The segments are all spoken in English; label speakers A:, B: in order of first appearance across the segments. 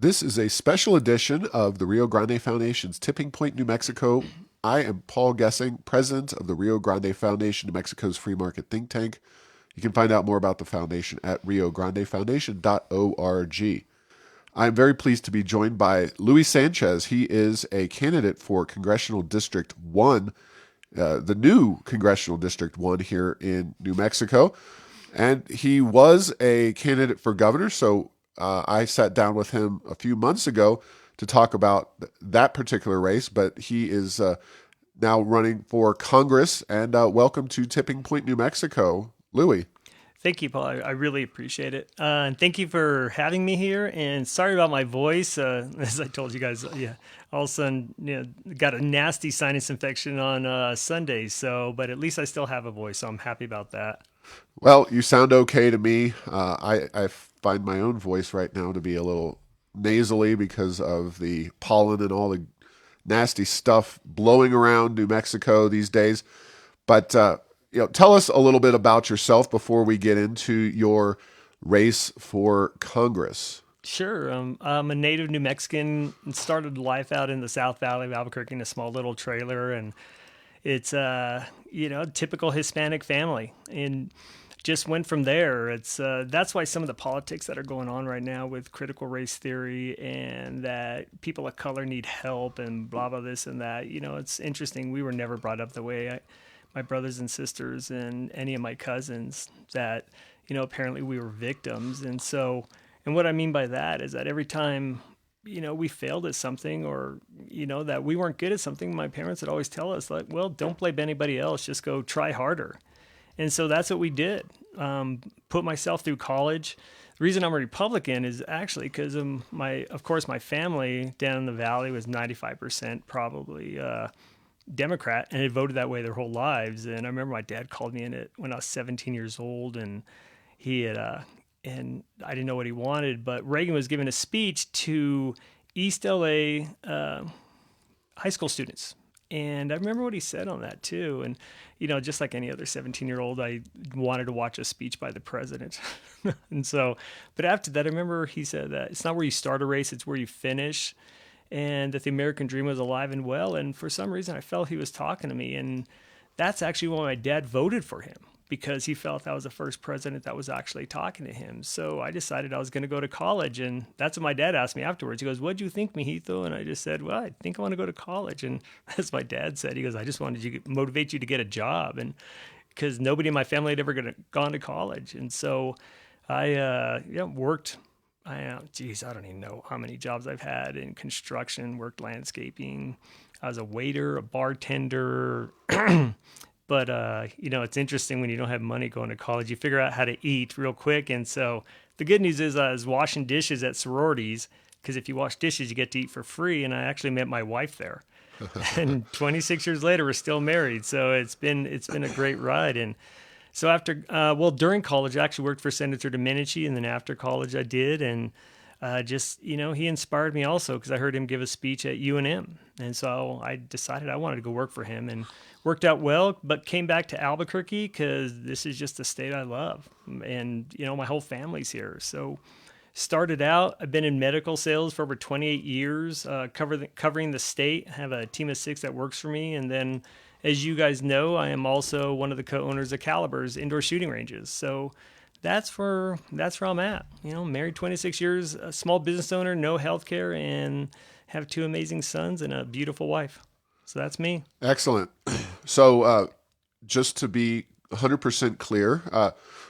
A: This is a special edition of the Rio Grande Foundation's Tipping Point, New Mexico. I am Paul Gessing, president of the Rio Grande Foundation, New Mexico's free market think tank. You can find out more about the foundation at riograndefoundation.org. I'm very pleased to be joined by Louie Sanchez. He is a candidate for Congressional District 1, the new Congressional District 1 here in New Mexico. And he was a candidate for governor, so I sat down with him a few months ago to talk about that particular race, but he is now running for Congress. And welcome to Tipping Point, New Mexico, Louie.
B: Thank you, Paul. I really appreciate it. And thank you for having me here. And sorry about my voice. As I told you guys, all of a sudden, got a nasty sinus infection on Sunday. But at least I still have a voice, so I'm happy about that.
A: Well, you sound okay to me. I find my own voice right now to be a little nasally because of the pollen and all the nasty stuff blowing around New Mexico these days. But tell us a little bit about yourself before we get into your race for Congress.
B: Sure. I'm a native New Mexican and started life out in the South Valley of Albuquerque in a small little trailer. And it's, typical Hispanic family. And just went from there. It's that's why some of the politics that are going on right now with critical race theory and that people of color need help and blah, blah, this and that. It's interesting. We were never brought up the way my brothers and sisters and any of my cousins that, apparently we were victims. And what I mean by that is that every time, we failed at something or, that we weren't good at something, my parents would always tell us, like, well, don't blame anybody else, just go try harder. And so that's what we did. Put myself through college. The reason I'm a Republican is actually because of my family down in the valley was 95% probably Democrat, and had voted that way their whole lives. And I remember my dad called me in it when I was 17 years old, and he had, and I didn't know what he wanted, but Reagan was giving a speech to East LA high school students. And I remember what he said on that too. And, just like any other 17-year-old, I wanted to watch a speech by the president. But after that, I remember he said that it's not where you start a race, it's where you finish. And that the American dream was alive and well. And for some reason, I felt he was talking to me. And that's actually why my dad voted for him, because he felt I was the first president that was actually talking to him. So I decided I was going to go to college. And that's what my dad asked me afterwards. He goes, "What'd you think, mijito?" And I just said, "Well, I think I want to go to college." And as my dad said, he goes, "I just wanted to motivate you to get a job." And because nobody in my family had ever gone to college. And so I worked. I don't even know how many jobs I've had in construction, worked landscaping. I was a waiter, a bartender. But, it's interesting when you don't have money going to college, you figure out how to eat real quick. And so the good news is I was washing dishes at sororities, because if you wash dishes, you get to eat for free. And I actually met my wife there. And 26 years later, we're still married. So it's been a great ride. And so during college, I actually worked for Senator Domenici, and then after college I did. And he inspired me also because I heard him give a speech at UNM. And so I decided I wanted to go work for him, and worked out well, but came back to Albuquerque because this is just a state I love. And, my whole family's here. So started out, I've been in medical sales for over 28 years, covering the state. I have a team of 6 that works for me. And then, as you guys know, I am also one of the co-owners of Caliber's indoor shooting ranges. So that's where I'm at. Married 26 years, a small business owner, no health care, and have 2 amazing sons and a beautiful wife. So that's me.
A: Excellent. So just to be 100% clear,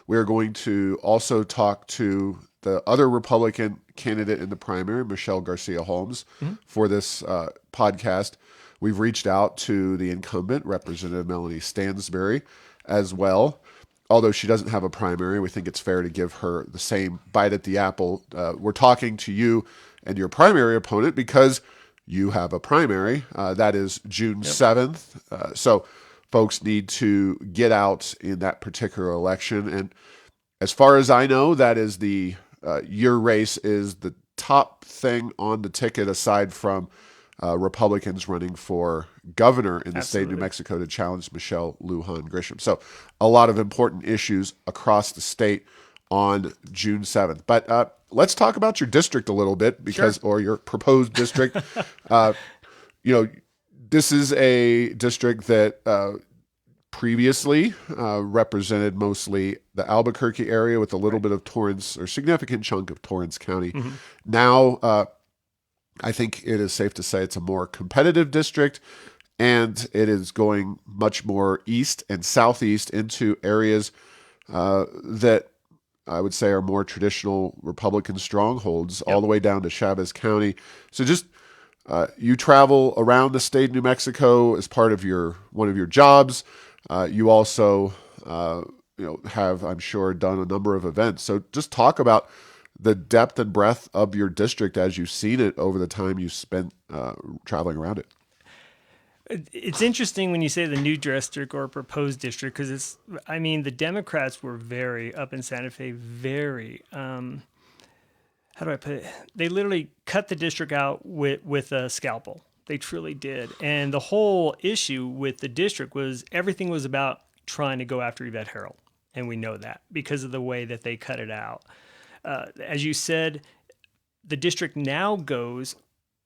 A: we are going to also talk to the other Republican candidate in the primary, Michelle Garcia Holmes, for this podcast. We've reached out to the incumbent, Representative Melanie Stansbury, as well. Although she doesn't have a primary, we think it's fair to give her the same bite at the apple. We're talking to you and your primary opponent because you have a primary. That is June 7th. So folks need to get out in that particular election. And as far as I know, that is your race is the top thing on the ticket aside from Republicans running for governor in the state of New Mexico to challenge Michelle Lujan Grisham. So a lot of important issues across the state. on June 7th. But let's talk about your district a little bit or your proposed district. You know, this is a district that previously represented mostly the Albuquerque area with a little bit of Torrance or significant chunk of Torrance County.
B: Mm-hmm.
A: Now, I think it is safe to say it's a more competitive district, and it is going much more east and southeast into areas that I would say are more traditional Republican strongholds, all the way down to Chavez County. So just you travel around the state of New Mexico as part of one of your jobs. You also have, I'm sure, done a number of events. So just talk about the depth and breadth of your district as you've seen it over the time you spent traveling around it.
B: It's interesting when you say the new district or proposed district, because the Democrats were very, up in Santa Fe, very, how do I put it? They literally cut the district out with a scalpel. They truly did. And the whole issue with the district was everything was about trying to go after Yvette Herald. And we know that because of the way that they cut it out. As you said, the district now goes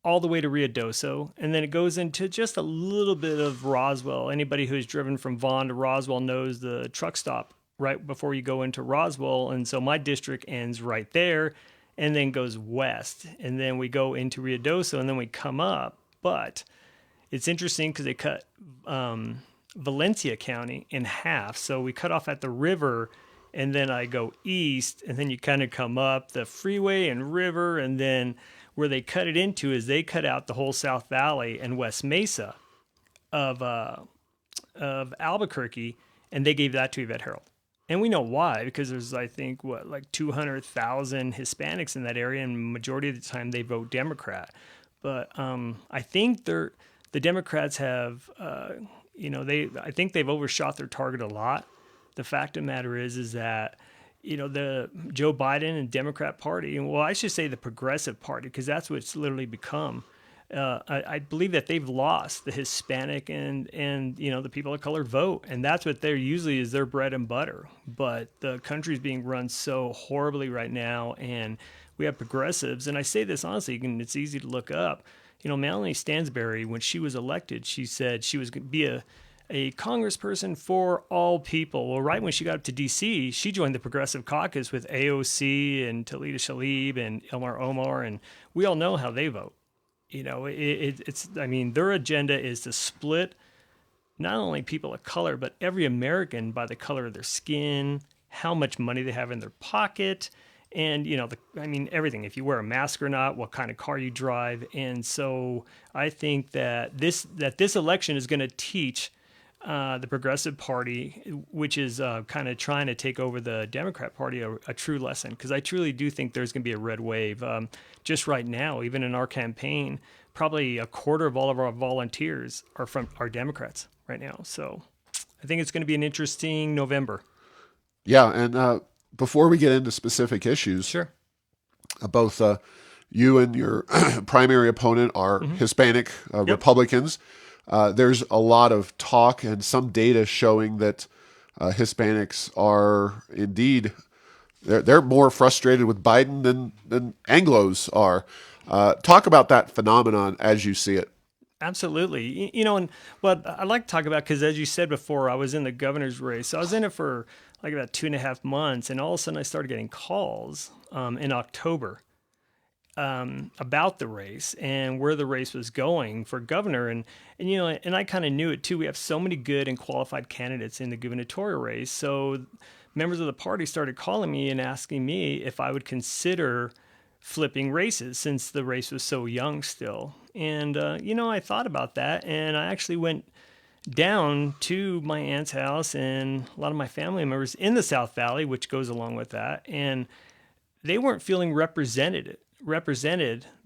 B: all the way to Ruidoso, and then it goes into just a little bit of Roswell. Anybody who's driven from Vaughn to Roswell knows the truck stop right before you go into Roswell. And so my district ends right there and then goes west. And then we go into Ruidoso and then we come up. But it's interesting because they cut Valencia County in half. So we cut off at the river, and then I go east, and then you kind of come up the freeway and river, and then where they cut it into is they cut out the whole South Valley and West Mesa of Albuquerque, and they gave that to Yvette Herald. And we know why, because there's, I think, 200,000 Hispanics in that area, and majority of the time they vote Democrat. But I think the Democrats have, I think they've overshot their target a lot. The fact of the matter is that the Joe Biden and Democrat Party, and I should say the Progressive Party, because that's what it's literally become. I believe that they've lost the Hispanic and the people of color vote, and that's what they're usually is their bread and butter. But the country's being run so horribly right now, and we have progressives. And I say this honestly, and it's easy to look up. Melanie Stansbury, when she was elected, she said she was going to be a congressperson for all people. Well, right when she got up to D.C., she joined the Progressive Caucus with AOC and Talita Shalib and Ilmar Omar, and we all know how they vote. Their agenda is to split not only people of color, but every American by the color of their skin, how much money they have in their pocket, and everything. If you wear a mask or not, what kind of car you drive. And so I think that this election is going to teach the Progressive Party, which is kind of trying to take over the Democrat Party, a true lesson. Because I truly do think there's going to be a red wave. Just right now, even in our campaign, probably a quarter of all of our volunteers are Democrats right now. So I think it's going to be an interesting November.
A: Yeah, and before we get into specific issues,
B: sure,
A: both you and your primary opponent are Hispanic Republicans. There's a lot of talk and some data showing that Hispanics are indeed they're more frustrated with Biden than Anglos are. Talk about that phenomenon as you see it.
B: Absolutely. And what I'd like to talk about, because as you said before, I was in the governor's race. So I was in it for like about 2.5 months, and all of a sudden I started getting calls in October about the race and where the race was going for governor. And I kind of knew it too. We have so many good and qualified candidates in the gubernatorial race. So members of the party started calling me and asking me if I would consider flipping races since the race was so young still. And, I thought about that, and I actually went down to my aunt's house and a lot of my family members in the South Valley, which goes along with that. And they weren't feeling represented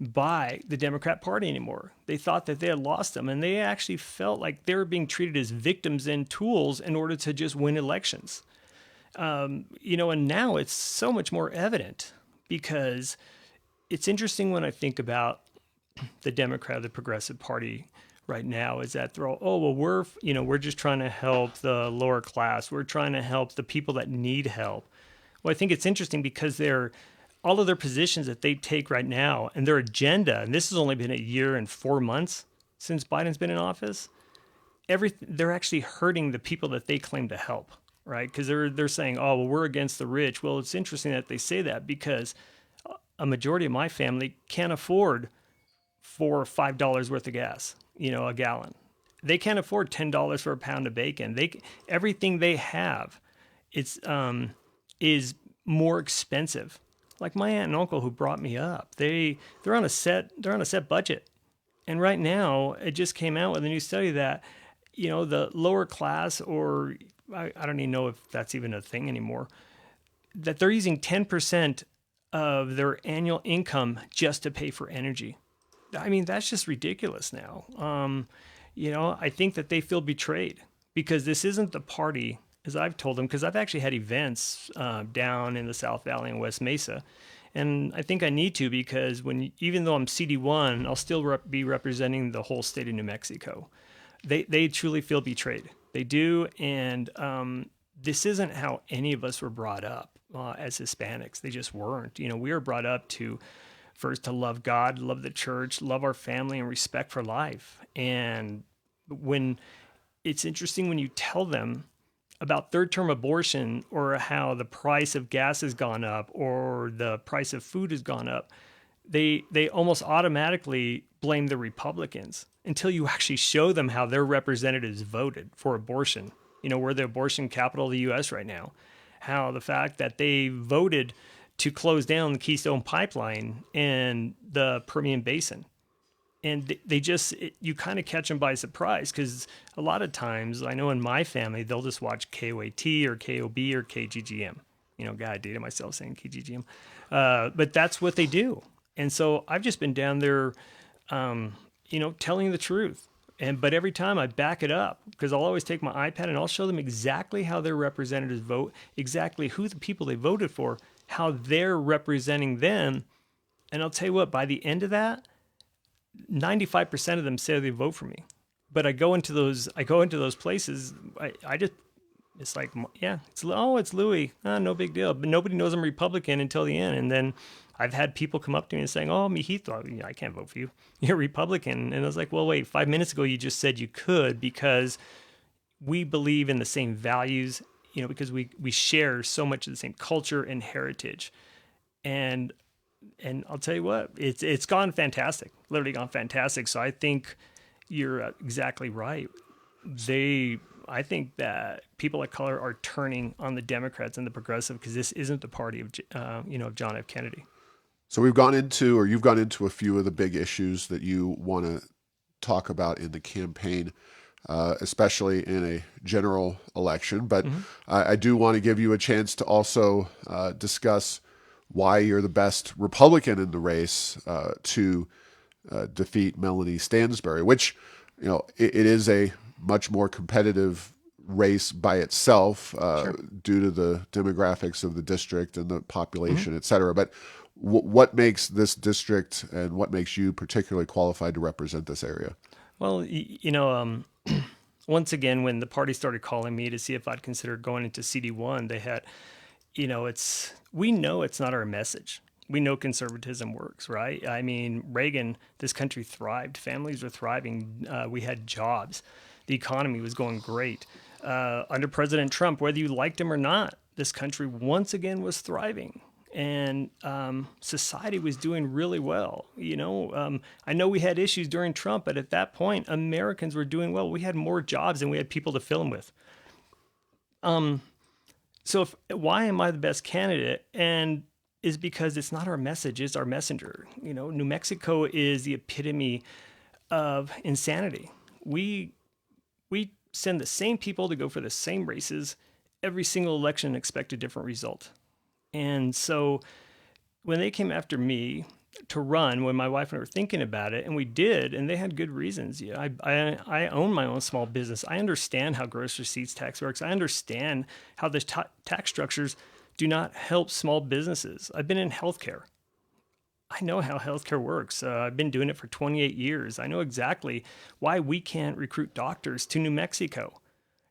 B: by the Democrat Party anymore. They thought that they had lost them, and they actually felt like they were being treated as victims and tools in order to just win elections. And now it's so much more evident, because it's interesting when I think about the Democrat, the Progressive Party right now, is that they're all, we're just trying to help the lower class. We're trying to help the people that need help. Well, I think it's interesting because they're all of their positions that they take right now and their agenda, and this has only been a year and 4 months since Biden's been in office. They're actually hurting the people that they claim to help, right? Because they're saying, oh, well, we're against the rich. Well, it's interesting that they say that because a majority of my family can't afford $4 or $5 worth of gas, a gallon. They can't afford $10 for a pound of bacon. Everything they have, it's is more expensive. Like my aunt and uncle who brought me up, they're on a set budget. And right now, it just came out with a new study that, the lower class, or I don't even know if that's even a thing anymore, that they're using 10% of their annual income just to pay for energy. I mean, that's just ridiculous now. I think that they feel betrayed because this isn't the party, as I've told them, because I've actually had events down in the South Valley and West Mesa. And I think I need to because even though I'm CD1, I'll still be representing the whole state of New Mexico. They truly feel betrayed. They do, and this isn't how any of us were brought up as Hispanics. They just weren't. We were brought up to first to love God, love the church, love our family, and respect for life. And when it's interesting when you tell them about third-term abortion or how the price of gas has gone up or the price of food has gone up, they almost automatically blame the Republicans until you actually show them how their representatives voted for abortion. We're the abortion capital of the U.S. right now. How the fact that they voted to close down the Keystone Pipeline and the Permian Basin. And you kind of catch them by surprise because a lot of times, I know in my family, they'll just watch KOAT or KOB or KGGM. God, I dated myself saying KGGM. But that's what they do. And so I've just been down there, telling the truth. But every time I back it up because I'll always take my iPad and I'll show them exactly how their representatives vote, exactly who the people they voted for, how they're representing them. And I'll tell you what, by the end of that, 95% of them say they vote for me. But I go into those places. It's like, yeah, it's Louie. No big deal. But nobody knows I'm Republican until the end. And then I've had people come up to me and saying, oh, mijito, I can't vote for you. You're Republican. And I was like, well, wait, 5 minutes ago, you just said you could because we believe in the same values, because we share so much of the same culture and heritage. And I'll tell you what, it's gone fantastic, literally gone fantastic. So I think you're exactly right. I think that people of color are turning on the Democrats and the progressive because this isn't the party of John F. Kennedy.
A: So you've gone into a few of the big issues that you want to talk about in the campaign, especially in a general election. But I do want to give you a chance to also discuss why you're the best Republican in the race to defeat Melanie Stansbury, which, it is a much more competitive race by itself due to the demographics of the district and the population, et cetera. But what makes this district and what makes you particularly qualified to represent this area?
B: Well, once again, when the party started calling me to see if I'd consider going into CD1, they had, we know it's not our message. We know conservatism works, right? I mean, Reagan, this country thrived. Families were thriving. We had jobs. The economy was going great. Under President Trump, whether you liked him or not, this country once again was thriving. And society was doing really well. I know we had issues during Trump, but at that point, Americans were doing well. We had more jobs than we had people to fill them with. So why am I the best candidate? And is because it's not our message, it's our messenger. New Mexico is the epitome of insanity. We send the same people to go for the same races every single election and expect a different result. And so when they came after me to run, when my wife and I were thinking about it, and we did, and they had good reasons. I own my own small business. I understand how gross receipts tax works. I understand how the tax structures do not help small businesses. I've been in healthcare. I know how healthcare works. I've been doing it for 28 years. I know exactly why we can't recruit doctors to New Mexico.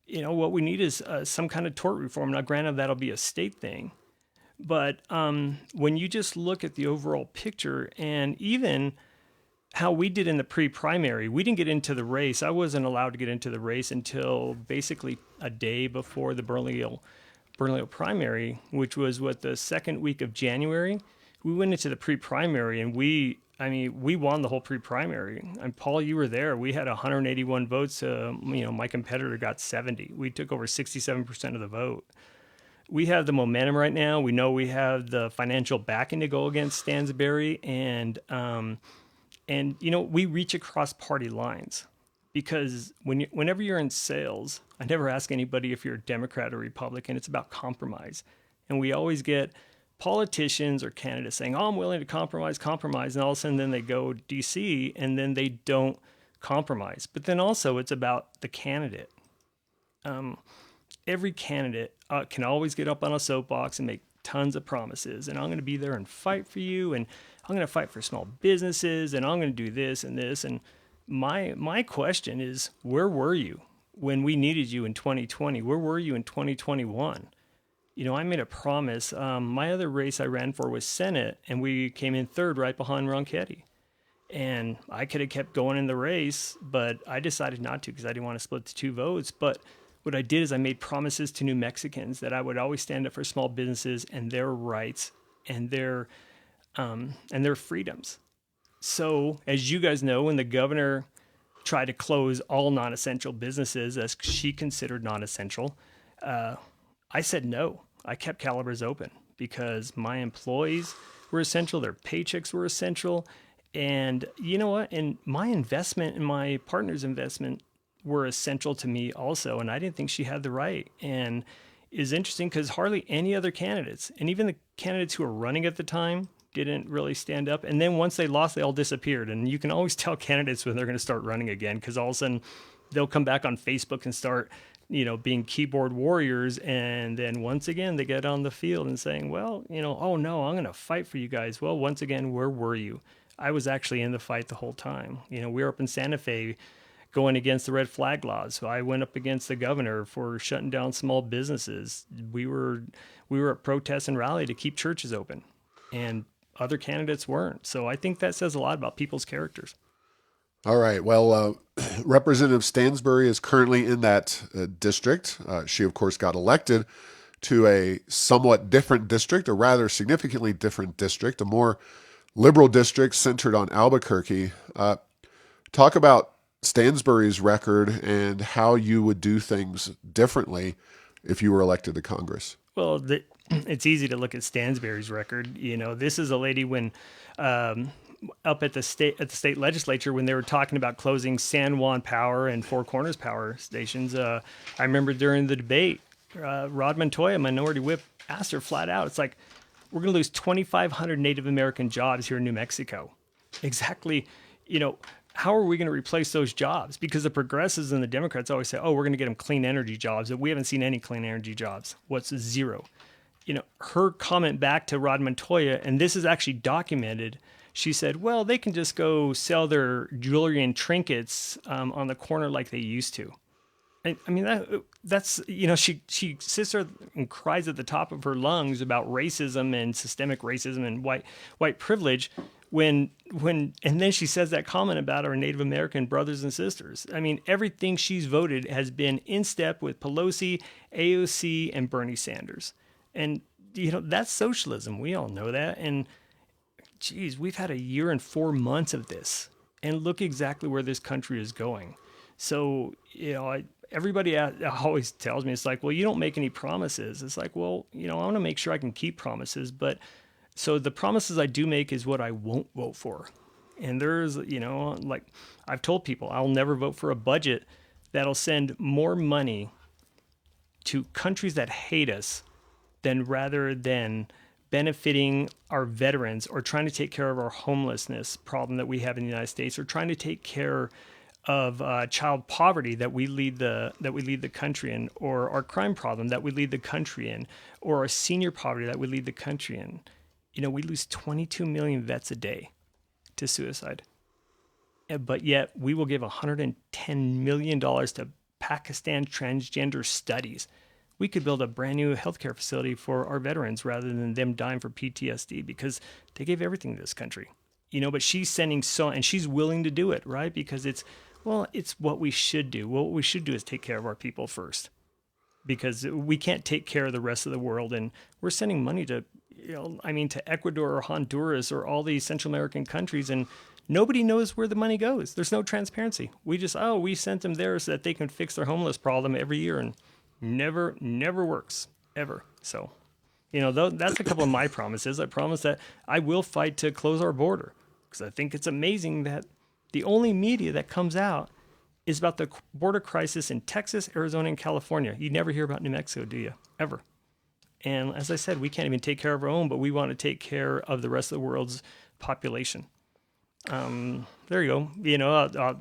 B: What we need is some kind of tort reform. Now, granted, that'll be a state thing. But when you just look at the overall picture, and even how we did in the pre-primary, we didn't get into the race. I wasn't allowed to get into the race until basically a day before the Bernalillo primary, which was the second week of January. We went into the pre-primary, and we won the whole pre-primary. And Paul, you were there. We had 181 votes. My competitor got 70. We took over 67% of the vote. We have the momentum right now. We know we have the financial backing to go against Stansbury, and we reach across party lines, because whenever you're in sales, I never ask anybody if you're a Democrat or Republican. It's about compromise, and we always get politicians or candidates saying, "Oh, I'm willing to compromise," and all of a sudden then they go DC and then they don't compromise. But then also it's about the candidate. Every candidate can always get up on a soapbox and make tons of promises, and I'm going to be there and fight for you, and I'm going to fight for small businesses, and I'm going to do this and this. And my question is, where were you when we needed you in 2020? Where were you in 2021? I made a promise. My other race I ran for was Senate, and we came in third right behind Ronchetti. And I could have kept going in the race, but I decided not to because I didn't want to split the two votes. But what I did is I made promises to New Mexicans that I would always stand up for small businesses and their rights and their freedoms. So, as you guys know, when the governor tried to close all non-essential businesses as she considered non-essential, I said no. I kept Calibers open because my employees were essential, their paychecks were essential, and you know what? And my investment and my partner's investment were essential to me also, and I didn't think she had the right. And it's interesting because hardly any other candidates, and even the candidates who were running at the time, didn't really stand up. And then once they lost, they all disappeared. And you can always tell candidates when they're going to start running again, because all of a sudden they'll come back on Facebook and start being keyboard warriors, and then once again they get on the field and saying, well, oh no, I'm going to fight for you guys. Well, once again, where were you? I was actually in the fight the whole time. We were up in Santa Fe going against the red flag laws. So I went up against the governor for shutting down small businesses. We were at protests and rally to keep churches open, and other candidates weren't. So I think that says a lot about people's characters.
A: All right. Well, Representative Stansbury is currently in that district. She, of course, got elected to a somewhat different district, a rather significantly different district, a more liberal district centered on Albuquerque. Talk about Stansbury's record and how you would do things differently if you were elected to Congress.
B: Well, it's easy to look at Stansbury's record. This is a lady when up at the state legislature when they were talking about closing San Juan Power and Four Corners Power stations. I remember during the debate, Rod Montoya, Minority Whip, asked her flat out, it's like, we're going to lose 2,500 Native American jobs here in New Mexico. Exactly, how are we going to replace those jobs? Because the progressives and the Democrats always say, oh, we're going to get them clean energy jobs. But we haven't seen any clean energy jobs. What's zero? Her comment back to Rod Montoya, and this is actually documented, she said, well, they can just go sell their jewelry and trinkets on the corner like they used to. I mean, that's, she sits there and cries at the top of her lungs about racism and systemic racism and white privilege when and then she says that comment about our Native American brothers and sisters. I mean, everything she's voted has been in step with Pelosi, AOC, and Bernie Sanders. And, that's socialism. We all know that. And, geez, we've had a year and 4 months of this. And look exactly where this country is going. So, everybody always tells me, it's like, well, you don't make any promises. It's like, well, I want to make sure I can keep promises. But so the promises I do make is what I won't vote for. And there's, like I've told people, I'll never vote for a budget that'll send more money to countries that hate us rather than benefiting our veterans or trying to take care of our homelessness problem that we have in the United States, or trying to take care of child poverty that we lead the country in, or our crime problem that we lead the country in, or our senior poverty that we lead the country in. We lose 22 million vets a day to suicide, but yet we will give $110 million to Pakistan transgender studies. We could build a brand new healthcare facility for our veterans rather than them dying for PTSD because they gave everything to this country. But she's sending and she's willing to do it, right? Because it's what we should do. What we should do is take care of our people first, because we can't take care of the rest of the world. And we're sending money to, to Ecuador or Honduras or all these Central American countries, and nobody knows where the money goes. There's no transparency. We sent them there so that they can fix their homeless problem every year, and never works ever. So, that's a couple of my promises. I promise that I will fight to close our border, because I think it's amazing that the only media that comes out is about the border crisis in Texas, Arizona, and California. You never hear about New Mexico, do you? Ever. And as I said, we can't even take care of our own, but we want to take care of the rest of the world's population. There you go.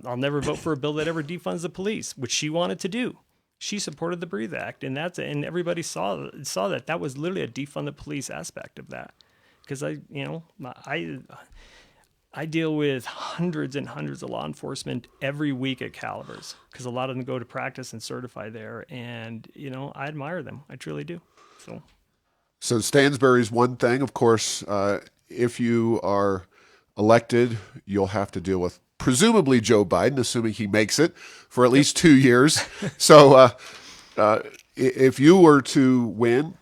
B: I'll never vote for a bill that ever defunds the police, which she wanted to do. She supported the Breathe Act, and everybody saw that was literally a defund the police aspect of that. Because I deal with hundreds and hundreds of law enforcement every week at Calibers, because a lot of them go to practice and certify there, and I admire them. I truly do. So
A: Stansbury's one thing, of course. If you are elected, you'll have to deal with presumably Joe Biden, assuming he makes it, for at least 2 years. So if you were to win,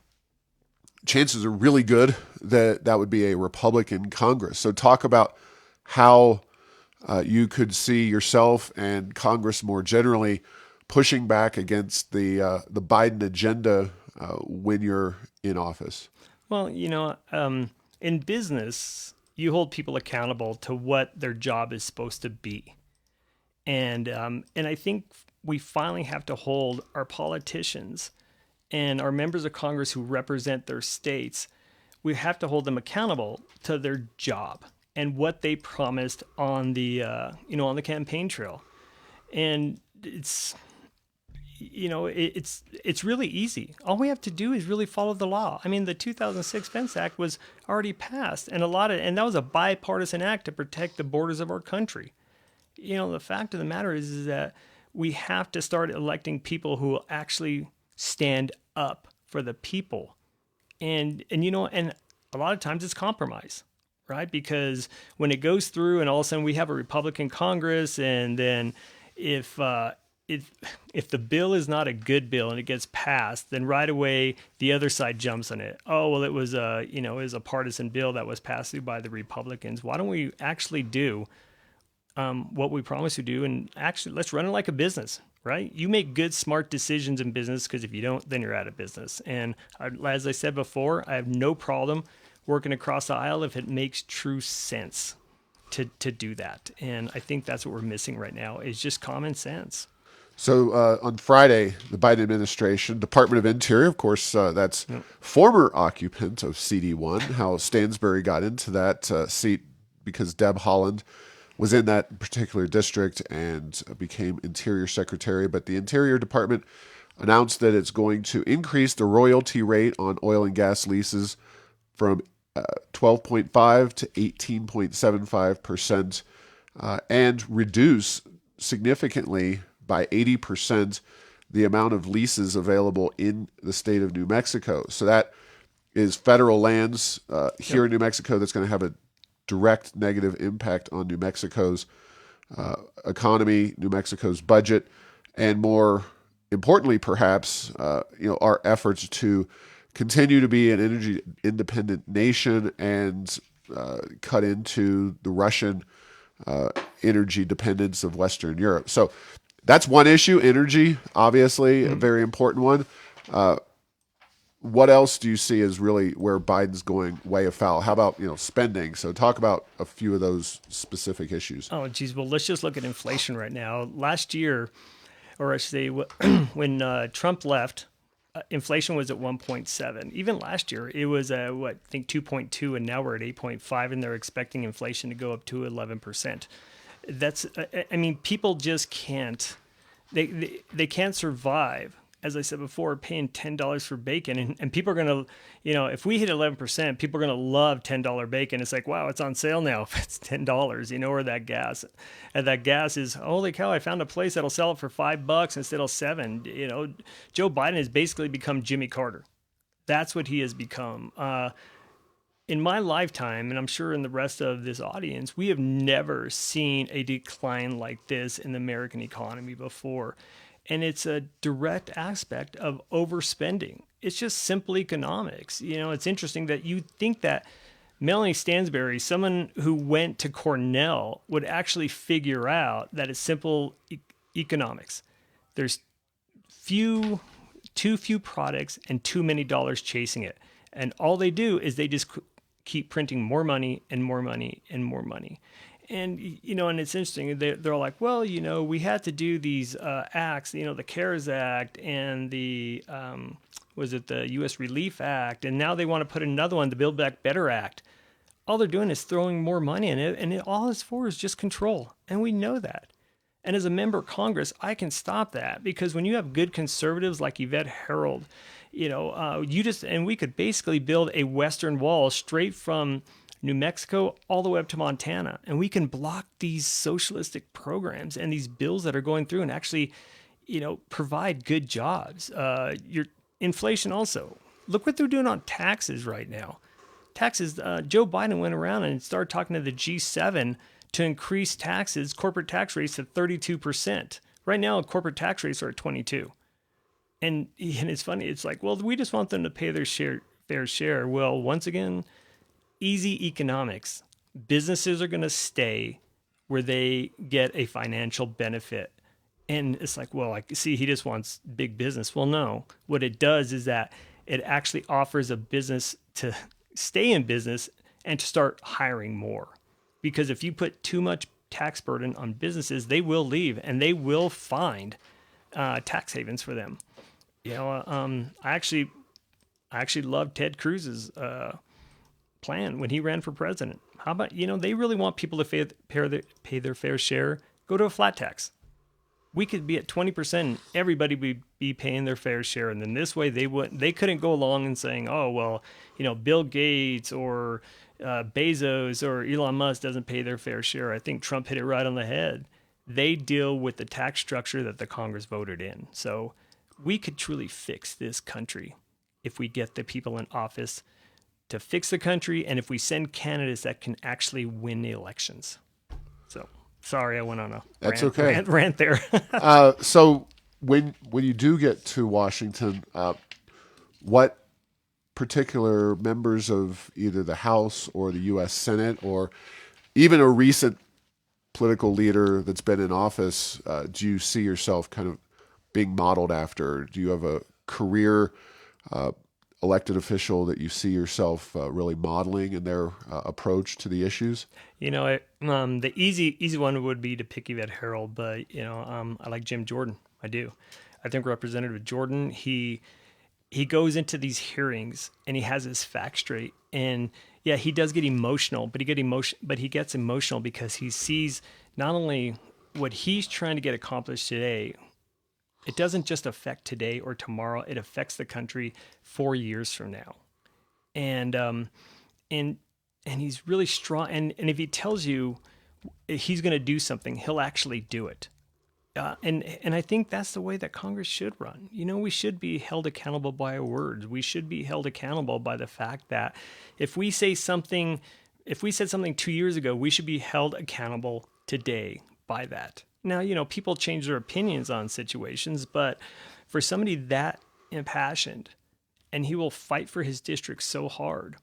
A: chances are really good that would be a Republican Congress. So talk about how you could see yourself and Congress more generally pushing back against the Biden agenda when you're in office.
B: Well, in business, you hold people accountable to what their job is supposed to be. And I think we finally have to hold our politicians and our members of Congress who represent their states. We have to hold them accountable to their job and what they promised on the on the campaign trail. And it's really easy. All we have to do is really follow the law. I mean, the 2006 Fence Act was already passed, and that was a bipartisan act to protect the borders of our country. The fact of the matter is that we have to start electing people who will actually stand up for the people. And a lot of times it's compromise, right? Because when it goes through and all of a sudden we have a Republican Congress, and then if the bill is not a good bill and it gets passed, then right away the other side jumps on it. Oh, well, it was a partisan bill that was passed through by the Republicans. Why don't we actually do what we promised to do, and actually let's run it like a business, right? You make good, smart decisions in business, because if you don't, then you're out of business. And as I said before, I have no problem working across the aisle if it makes true sense to do that. And I think that's what we're missing right now, is just common sense.
A: So on Friday, the Biden administration, Department of Interior, of course, that's former occupant of CD1, how Stansbury got into that seat because Deb Haaland was in that particular district and became Interior Secretary. But the Interior Department announced that it's going to increase the royalty rate on oil and gas leases from 12.5 to 18.75%, and reduce significantly by 80% the amount of leases available in the state of New Mexico. So that is federal lands here in New Mexico that's going to have a direct negative impact on New Mexico's economy, New Mexico's budget, and more importantly, perhaps, our efforts to continue to be an energy independent nation and cut into the Russian energy dependence of Western Europe. So that's one issue, energy, obviously, a very important one. What else do you see as really where Biden's going way afoul? How about, spending? So talk about a few of those specific issues.
B: Oh, geez. Well, let's just look at inflation right now. Last year, or I should say when Trump left, inflation was at 1.7. Even last year, it was I think 2.2, and now we're at 8.5, and they're expecting inflation to go up to 11%. That's, people just can't, they can't survive as I said before, paying $10 for bacon, and people are gonna, if we hit 11%, people are gonna love $10 bacon. It's like, wow, it's on sale now. If it's $10, or that gas, and that gas is, holy cow! I found a place that'll sell it for $5 instead of $7. Joe Biden has basically become Jimmy Carter. That's what he has become. In my lifetime, and I'm sure in the rest of this audience, we have never seen a decline like this in the American economy before. And it's a direct aspect of overspending. It's just simple economics. It's interesting that you think that Melanie Stansbury, someone who went to Cornell, would actually figure out that it's simple economics. There's too few products and too many dollars chasing it. And all they do is they just keep printing more money and more money and more money. And, and it's interesting. They're like, well, we had to do these acts, the CARES Act and the, the U.S. Relief Act. And now they want to put another one, the Build Back Better Act. All they're doing is throwing more money in it. And all it's for is just control. And we know that. And as a member of Congress, I can stop that, because when you have good conservatives like Yvette Harold, and we could basically build a Western Wall straight from New Mexico all the way up to Montana, and we can block these socialistic programs and these bills that are going through and actually, provide good jobs. Your inflation also. Look what they're doing on taxes right now. Taxes. Joe Biden went around and started talking to the G7 to increase taxes, corporate tax rates to 32%. Right now, corporate tax rates are at 22%. And it's funny. It's like, well, we just want them to pay their fair share. Well, once again, easy economics. Businesses are going to stay where they get a financial benefit. And it's like, well, I see he just wants big business. Well, no. What it does is that it actually offers a business to stay in business and to start hiring more. Because if you put too much tax burden on businesses, they will leave and they will find tax havens for them. I actually love Ted Cruz's plan when he ran for president. How about, they really want people to pay their fair share. Go to a flat tax. We could be at 20% and everybody would be paying their fair share. And then this way they couldn't go along and saying, oh, well, Bill Gates or Bezos or Elon Musk doesn't pay their fair share. I think Trump hit it right on the head. They deal with the tax structure that the Congress voted in. So we could truly fix this country if we get the people in office to fix the country, and if we send candidates that can actually win the elections. So sorry, I went on a rant there.
A: So when you do get to Washington, what particular members of either the House or the U.S. Senate, or even a recent political leader that's been in office, do you see yourself kind of being modeled after? Do you have a career elected official that you see yourself really modeling in their approach to the issues?
B: The easy one would be to pick Yvette Harold, but I like Jim Jordan. I do. I think Representative Jordan, he goes into these hearings and he has his facts straight. And yeah, he does get emotional, but he gets emotional because he sees not only what he's trying to get accomplished today. It doesn't just affect today or tomorrow. It affects the country 4 years from now. And he's really strong. And if he tells you he's going to do something, he'll actually do it. And I think that's the way that Congress should run. We should be held accountable by our words. We should be held accountable by the fact that if we said something 2 years ago, we should be held accountable today by that. Now, people change their opinions on situations, but for somebody that impassioned, and he will fight for his district so hard,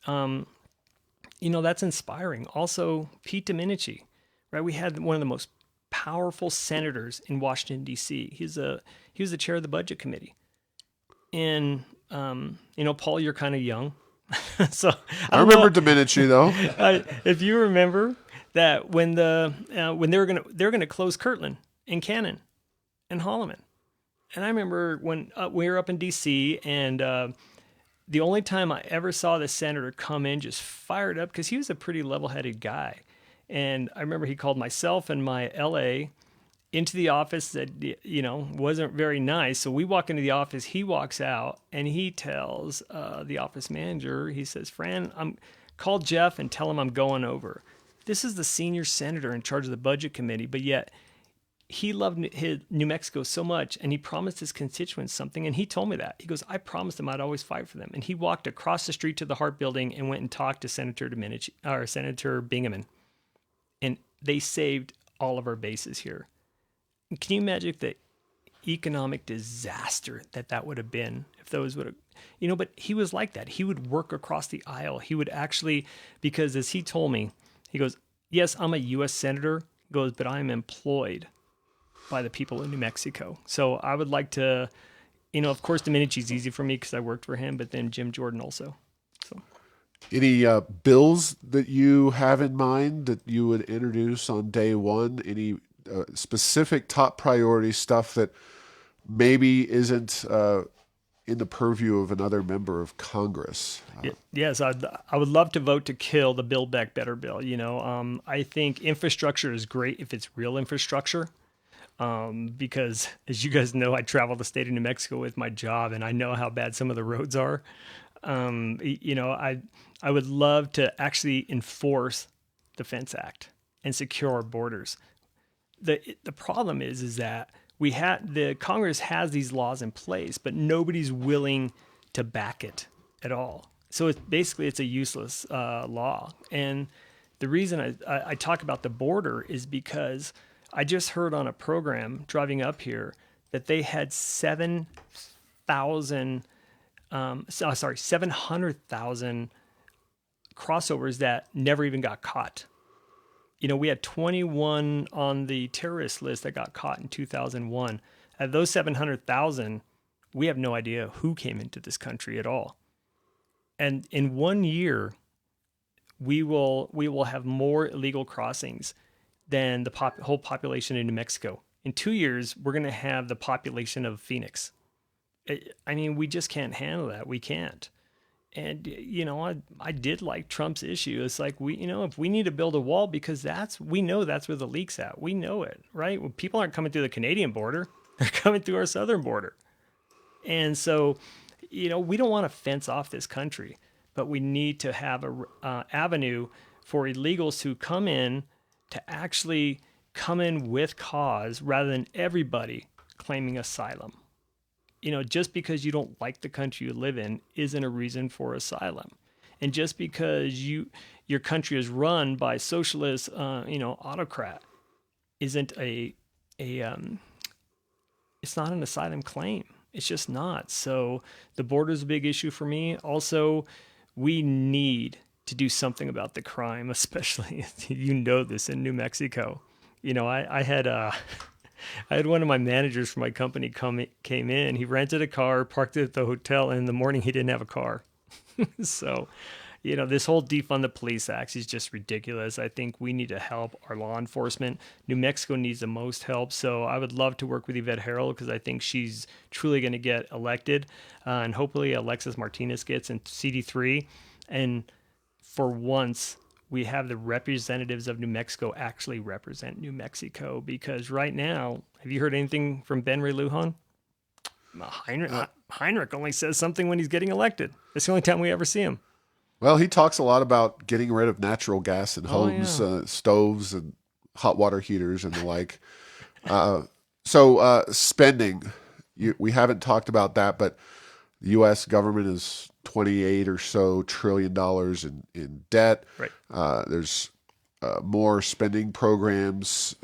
B: that's inspiring. Also, Pete Domenici, right? We had one of the most powerful senators in Washington, D.C. He was the chair of the Budget Committee. And, Paul, you're kind of young. So I
A: remember Domenici, though.
B: If you remember that when they were gonna close Kirtland and Cannon and Holloman, and I remember when we were up in D.C. and the only time I ever saw the senator come in just fired up, because he was a pretty level-headed guy, and I remember he called myself and my LA into the office that, wasn't very nice. So we walk into the office, he walks out, and he tells the office manager, he says, Fran, call Jeff and tell him I'm going over. This is the senior senator in charge of the budget committee, but yet he loved New Mexico so much, and he promised his constituents something, and he told me that. He goes, I promised them I'd always fight for them. And he walked across the street to the Hart Building and went and talked to Senator Bingaman, and they saved all of our bases here. Can you imagine the economic disaster that would have been if those would have, but he was like that. He would work across the aisle. He would actually, because as he told me, he goes, yes, I'm a U.S. senator, he goes, but I'm employed by the people in New Mexico. So I would like to, of course, Domeninci's easy for me because I worked for him, but then Jim Jordan also. So,
A: Any bills that you have in mind that you would introduce on day one? Any specific top priority stuff that maybe isn't in the purview of another member of Congress?
B: Yes, I would love to vote to kill the Build Back Better bill. I think infrastructure is great if it's real infrastructure. Because as you guys know, I travel the state of New Mexico with my job, and I know how bad some of the roads are. I would love to actually enforce the Fence Act and secure our borders. The problem is that the Congress has these laws in place, but nobody's willing to back it at all. So it's a useless law. And the reason I talk about the border is because I just heard on a program driving up here that they had 700,000 crossovers that never even got caught. We had 21 on the terrorist list that got caught in 2001. Of those 700,000, we have no idea who came into this country at all. And in 1 year, we will have more illegal crossings than the whole population in New Mexico. In 2 years, we're going to have the population of Phoenix. We just can't handle that. We can't. And, I did like Trump's issue. It's like, if we need to build a wall, because we know that's where the leak's at. We know it, right? Well, people aren't coming through the Canadian border. They're coming through our southern border. And so, we don't want to fence off this country, but we need to have a avenue for illegals to come in, to actually come in with cause rather than everybody claiming asylum. Just because you don't like the country you live in isn't a reason for asylum. And just because your country is run by socialist, autocrat isn't it's not an asylum claim. It's just not. So the border is a big issue for me. Also, we need to do something about the crime, especially, this in New Mexico. I had one of my managers from my company came in. He rented a car, parked it at the hotel, and in the morning he didn't have a car. So, this whole defund the police act is just ridiculous. I think we need to help our law enforcement. New Mexico needs the most help. So I would love to work with Yvette Harrell because I think she's truly going to get elected. And hopefully Alexis Martinez gets in CD3. And for once, we have the representatives of New Mexico actually represent New Mexico, because right now, have you heard anything from Ben Ray Lujan? Heinrich only says something when he's getting elected. It's the only time we ever see him.
A: Well, he talks a lot about getting rid of natural gas in homes, stoves and hot water heaters and the like. So spending, we haven't talked about that, but the U.S. government is $28 or so trillion in debt.
B: Right.
A: There's more spending programs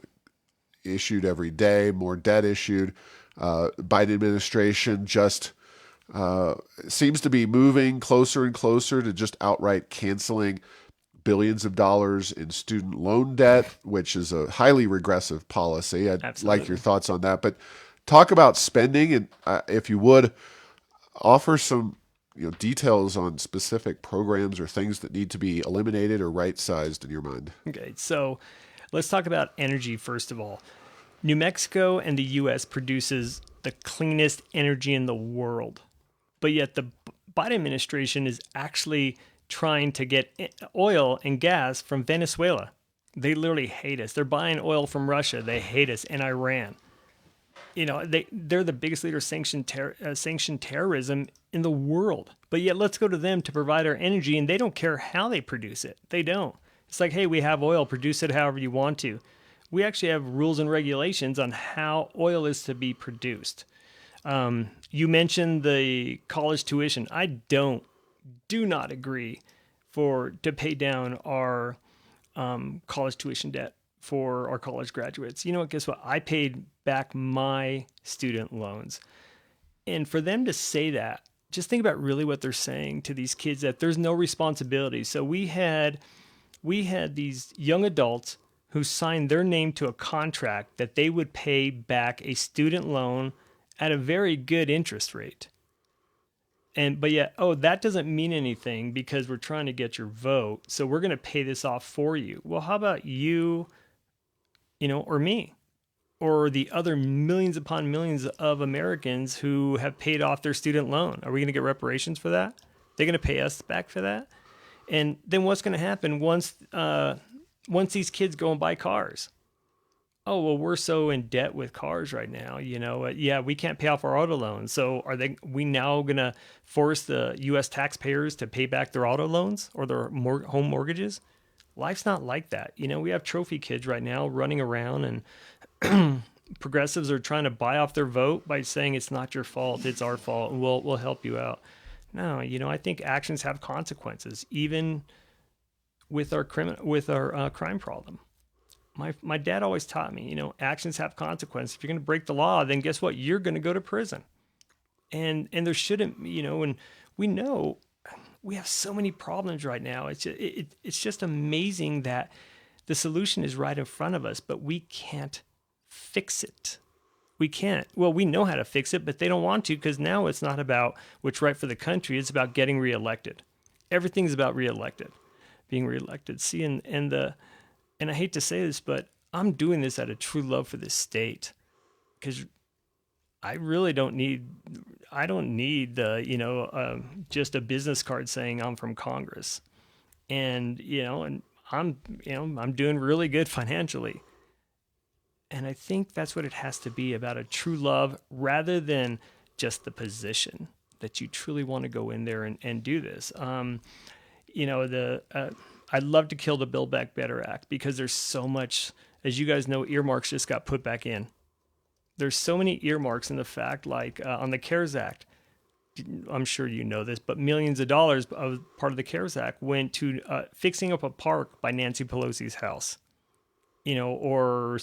A: issued every day, more debt issued. Biden administration just seems to be moving closer and closer to just outright canceling billions of dollars in student loan debt, which is a highly regressive policy. I'd like your thoughts on that. But talk about spending, and if you would, offer some details on specific programs or things that need to be eliminated or right-sized in your mind.
B: Okay, so let's talk about energy first of all. New Mexico and the U.S. produces the cleanest energy in the world, but yet the Biden administration is actually trying to get oil and gas from Venezuela. They literally hate us. They're buying oil from Russia. They hate us, and Iran. They're the biggest leader of sanctioned terrorism in the world. But yet let's go to them to provide our energy, and they don't care how they produce it. They don't. It's like, hey, we have oil, produce it however you want to. We actually have rules and regulations on how oil is to be produced. You mentioned the college tuition. I do not agree to pay down our college tuition debt for our college graduates. You know what? Guess what? I paid back my student loans. And for them to say that, just think about really what they're saying to these kids, that there's no responsibility. So we had these young adults who signed their name to a contract that they would pay back a student loan at a very good interest rate. But yet, that doesn't mean anything because we're trying to get your vote. So we're going to pay this off for you. Well, how about you, or me, or the other millions upon millions of Americans who have paid off their student loan? Are we going to get reparations for that? They're going to pay us back for that? And then what's going to happen once these kids go and buy cars? Oh, well, we're so in debt with cars right now, we can't pay off our auto loans. So we now going to force the U.S. taxpayers to pay back their auto loans or their home mortgages? Life's not like that. We have trophy kids right now running around, and progressives are trying to buy off their vote by saying it's not your fault, it's our fault, and we'll help you out. No, I think actions have consequences, even with our crime problem. My dad always taught me, actions have consequences. If you're going to break the law, then guess what? You're going to go to prison. And there shouldn't, and we know we have so many problems right now. It's just amazing that the solution is right in front of us, but we can't fix it. We can't. Well, we know how to fix it, but they don't want to, because now it's not about what's right for the country. It's about getting reelected. Everything's about being reelected. See, and I hate to say this, but I'm doing this out of true love for this state, because I really don't need the, just a business card saying I'm from Congress, and I'm doing really good financially. And I think that's what it has to be, about a true love rather than just the position, that you truly want to go in there and do this. I'd love to kill the Build Back Better Act, because there's so much, as you guys know, earmarks just got put back in. There's so many earmarks in the fact, like on the CARES Act, I'm sure you know this, but millions of dollars of part of the CARES Act went to fixing up a park by Nancy Pelosi's house. Or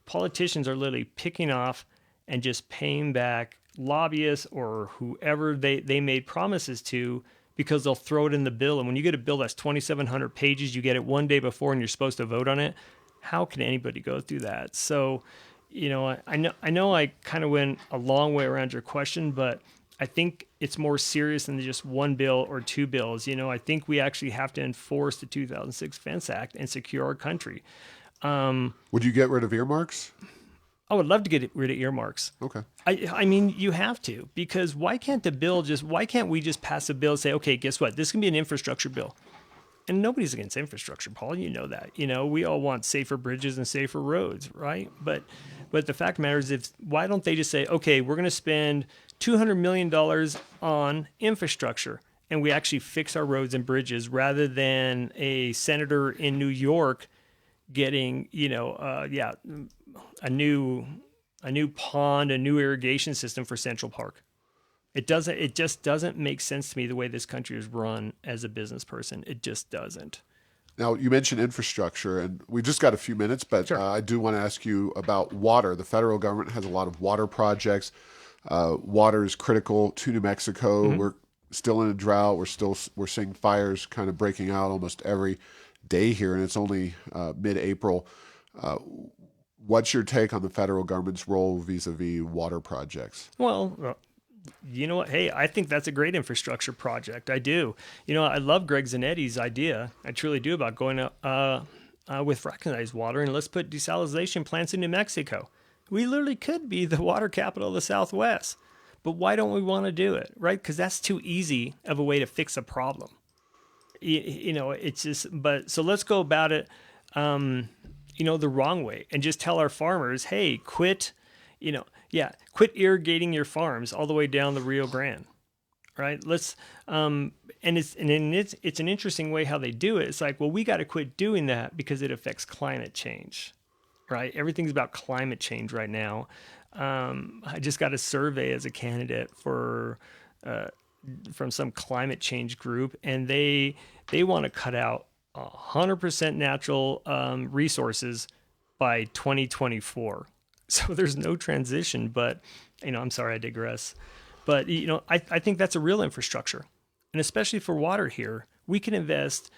B: politicians are literally picking off and just paying back lobbyists or whoever they made promises to, because they'll throw it in the bill. And when you get a bill that's 2,700 pages, you get it one day before and you're supposed to vote on it. How can anybody go through that? So, I know I kind of went a long way around your question, but I think it's more serious than just one bill or two bills. I think we actually have to enforce the 2006 Fence Act and secure our country.
A: Would you get rid of earmarks?
B: I would love to get rid of earmarks.
A: Okay.
B: I mean, you have to, because why can't we just pass a bill and say, okay, guess what? This can be an infrastructure bill. And nobody's against infrastructure, Paul. You know that. We all want safer bridges and safer roads, right? But the fact of the matter is, why don't they just say, okay, we're going to spend $200 million on infrastructure, and we actually fix our roads and bridges, rather than a senator in New York getting, a new pond, a new irrigation system for Central Park. It just doesn't make sense to me the way this country is run as a business person. It just doesn't.
A: Now, you mentioned infrastructure, and we've just got a few minutes, but
B: Sure.
A: I do want to ask you about water. The federal government has a lot of water projects. Water is critical to New Mexico.
B: Mm-hmm.
A: We're still in a drought. We're seeing fires kind of breaking out almost every day here, and it's only mid-April. What's your take on the federal government's role vis-a-vis water projects?
B: Well, you know what? Hey, I think that's a great infrastructure project. I do. I love Greg Zanetti's idea. I truly do, about going with fractionized water, and let's put desalination plants in New Mexico. We literally could be the water capital of the Southwest. But why don't we want to do it, right? Because that's too easy of a way to fix a problem. It's just, so let's go about it the wrong way and just tell our farmers, hey, quit, quit irrigating your farms all the way down the Rio Grande, right? And it's an interesting way how they do it. It's like, well, we got to quit doing that because it affects climate change, right? Everything's about climate change right now. I just got a survey as a candidate for from some climate change group, and they want to cut out 100% natural resources by 2024. So there's no transition, but I'm sorry, I digress. But I think that's a real infrastructure, and especially for water here, we can invest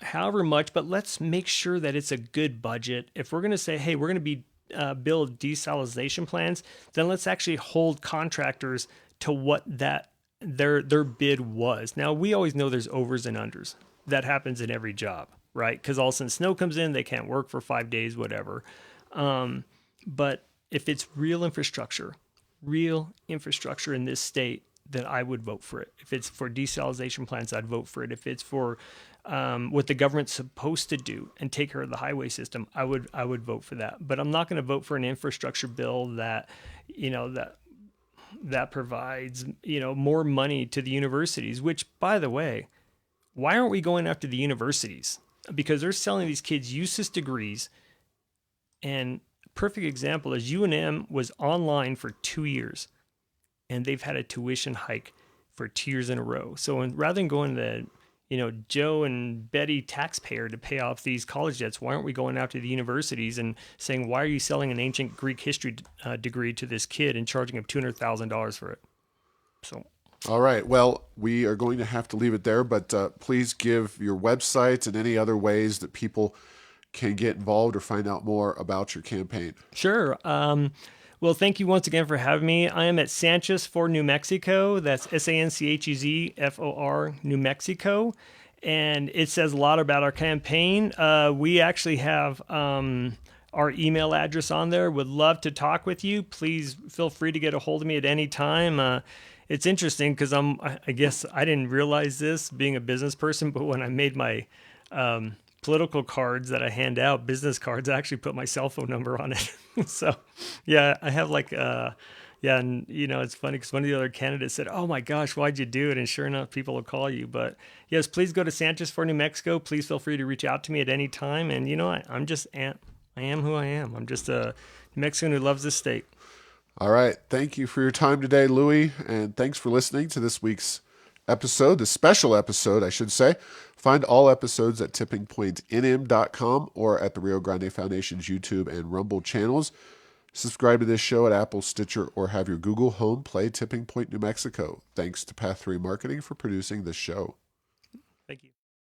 B: however much, but let's make sure that it's a good budget. If we're going to say, hey, we're going to be build desalination plants, then let's actually hold contractors to what that their bid was. Now we always know there's overs and unders. That happens in every job, right? Because all of a sudden snow comes in, they can't work for 5 days, whatever. But if it's real infrastructure in this state, then I would vote for it. If it's for desalination plants, I'd vote for it. If it's for what the government's supposed to do and take care of the highway system, I would vote for that. But I'm not going to vote for an infrastructure bill that that provides more money to the universities. Which, by the way, why aren't we going after the universities? Because they're selling these kids useless degrees. And perfect example is UNM was online for 2 years, and they've had a tuition hike for 2 years in a row. So rather than going to Joe and Betty taxpayer to pay off these college debts, why aren't we going after the universities and saying, why are you selling an ancient Greek history degree to this kid and charging him $200,000 for it? So.
A: All right. Well, we are going to have to leave it there, but please give your website and any other ways that people can get involved or find out more about your campaign.
B: Sure. Well, thank you once again for having me. I am at Sanchez for New Mexico. That's SANCHEZ New Mexico. And it says a lot about our campaign. We actually have our email address on there. Would love to talk with you. Please feel free to get a hold of me at any time. It's interesting because I guess I didn't realize this being a business person, but when I made my political cards that I hand out, business cards, I actually put my cell phone number on it. So, yeah, I have and it's funny because one of the other candidates said, "Oh my gosh, why'd you do it?" And sure enough, people will call you. But yes, please go to Sanchez for New Mexico. Please feel free to reach out to me at any time. And I am who I am. I'm just a New Mexican who loves this state.
A: All right. Thank you for your time today, Louie, and thanks for listening to this week's episode, the special episode, I should say. Find all episodes at tippingpointnm.com or at the Rio Grande Foundation's YouTube and Rumble channels. Subscribe to this show at Apple, Stitcher, or have your Google Home play Tipping Point New Mexico. Thanks to Path 3 Marketing for producing this show.